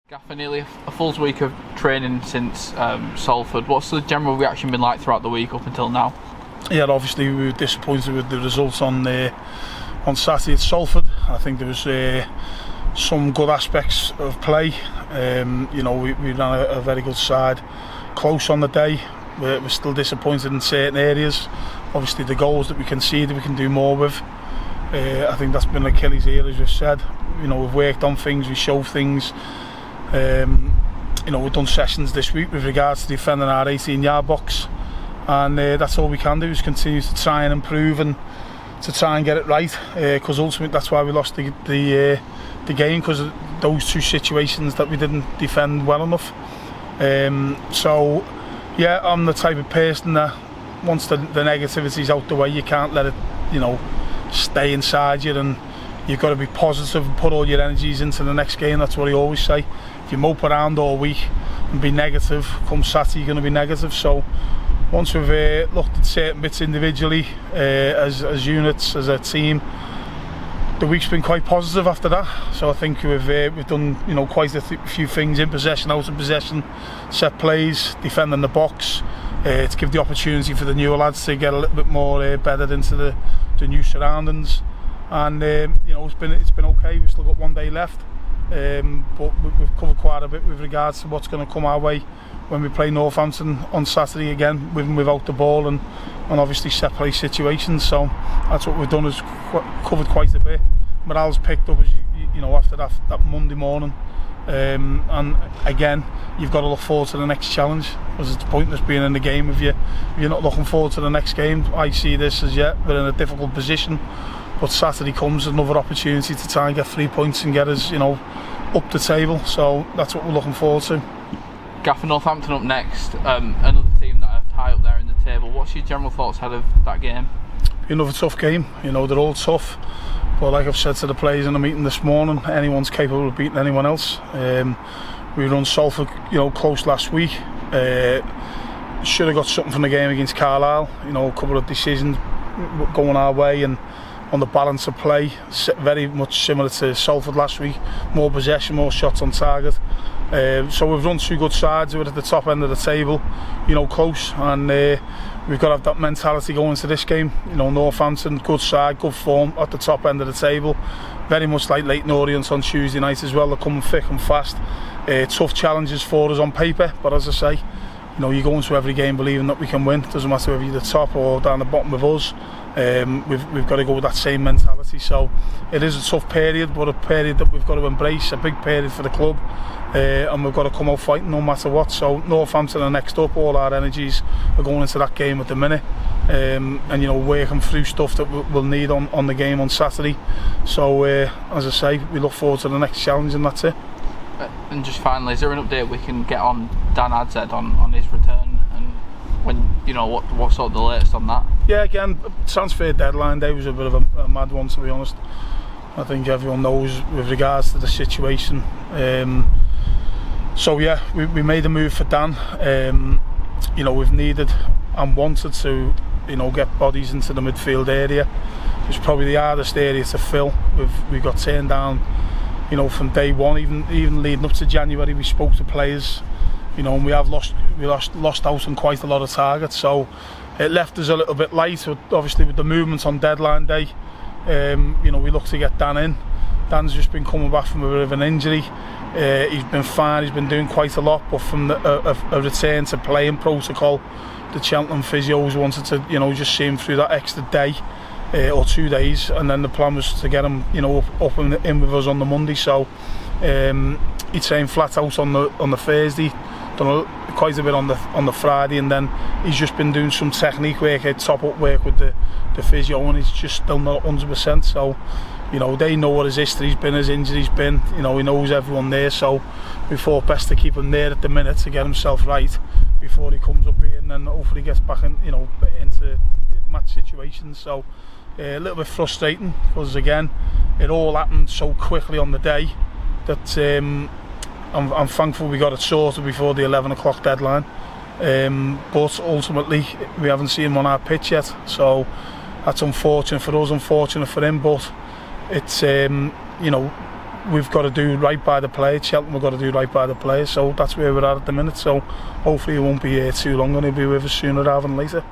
Gaffer, nearly a full week of training since Salford. What's the general reaction been like throughout the week up until now? Yeah, obviously we were disappointed with the results on Saturday at Salford. I think there was some good aspects of play. We ran a very good side, close on the day. We're still disappointed in certain areas. Obviously the goals that we conceded we can do more with. I think that's been Achilles' heel, as we've said. We've worked on things, we show things. We've done sessions this week with regards to defending our 18-yard box, and that's all we can do is continue to try and improve and to try and get it right, because ultimately that's why we lost the game, because of those two situations that we didn't defend well enough. So yeah, I'm the type of person that once the negativity's out the way, you can't let it stay inside you, and you've got to be positive and put all your energies into the next game. That's what I always say. If you mope around all week and be negative, come Saturday you're going to be negative. So once we've looked at certain bits individually, as units, as a team, the week's been quite positive after that. So I think we've done quite a few things in possession, out of possession, set plays, defending the box, to give the opportunity for the newer lads to get a little bit more bedded into the new surroundings. And it's been okay. We've still got one day left, but we've covered quite a bit with regards to what's going to come our way when we play Northampton on Saturday again, with and without the ball, and obviously set play situations. So that's what we've done, is covered quite a bit. Morale's picked up, as after that Monday morning, and again you've got to look forward to the next challenge, because it's pointless being in the game if you're not looking forward to the next game. I see this as we're in a difficult position. But Saturday comes another opportunity to try and get 3 points and get us, up the table. So that's what we're looking forward to. Gaffer, Northampton up next, another team that are high up there in the table. What's your general thoughts ahead of that game? Another tough game. They're all tough. But like I've said to the players in the meeting this morning, anyone's capable of beating anyone else. We run Salford, close last week. Should have got something from the game against Carlisle. A couple of decisions going our way, and on the balance of play, very much similar to Salford last week. More possession, more shots on target. So we've run two good sides. We're at the top end of the table, close, and we've got to have that mentality going into this game. Northampton, good side, good form, at the top end of the table. Very much like Leyton Orient on Tuesday night as well. They're coming thick and fast. Tough challenges for us on paper, but as I say, you go into every game believing that we can win. It doesn't matter whether you're the top or down the bottom with us. We've got to go with that same mentality. So it is a tough period, but a period that we've got to embrace, a big period for the club, and we've got to come out fighting no matter what. So Northampton are next up. All our energies are going into that game at the minute, and working through stuff that we'll need on the game on Saturday. So as I say, we look forward to the next challenge, and that's it. And just finally, is there an update we can get on Dan Adzed on his return, and when what sort of the latest on that? Yeah, again, transfer deadline day was a bit of a mad one, to be honest. I think everyone knows with regards to the situation. So yeah, we made a move for Dan. We've needed and wanted to get bodies into the midfield area. It's probably the hardest area to fill. We got turned down from day one, even leading up to January. We spoke to players, and we lost out on quite a lot of targets. So it left us a little bit light. Obviously, with the movement on deadline day, we look to get Dan in. Dan's just been coming back from a bit of an injury. He's been fine. He's been doing quite a lot, but from a return to playing protocol, the Cheltenham physios wanted to, just see him through that extra day. Or 2 days, and then the plan was to get him, up and in with us on the Monday. So he trained flat out on the Thursday, done quite a bit on the Friday, and then he's just been doing some technique work, top up work with the physio, and he's just still not 100%. So they know what his history's been, his injury's been. He knows everyone there. So we thought best to keep him there at the minute to get himself right before he comes up here, and then hopefully gets back in, into match situations. So a little bit frustrating, because again it all happened so quickly on the day that I'm thankful we got it sorted before the 11 o'clock deadline, but ultimately we haven't seen him on our pitch yet, so that's unfortunate for us, unfortunate for him. But it's we've got to do right by the players. Cheltenham have got to do right by the players. So that's where we're at the minute. So hopefully it won't be too long, and he'll be with us sooner rather than later.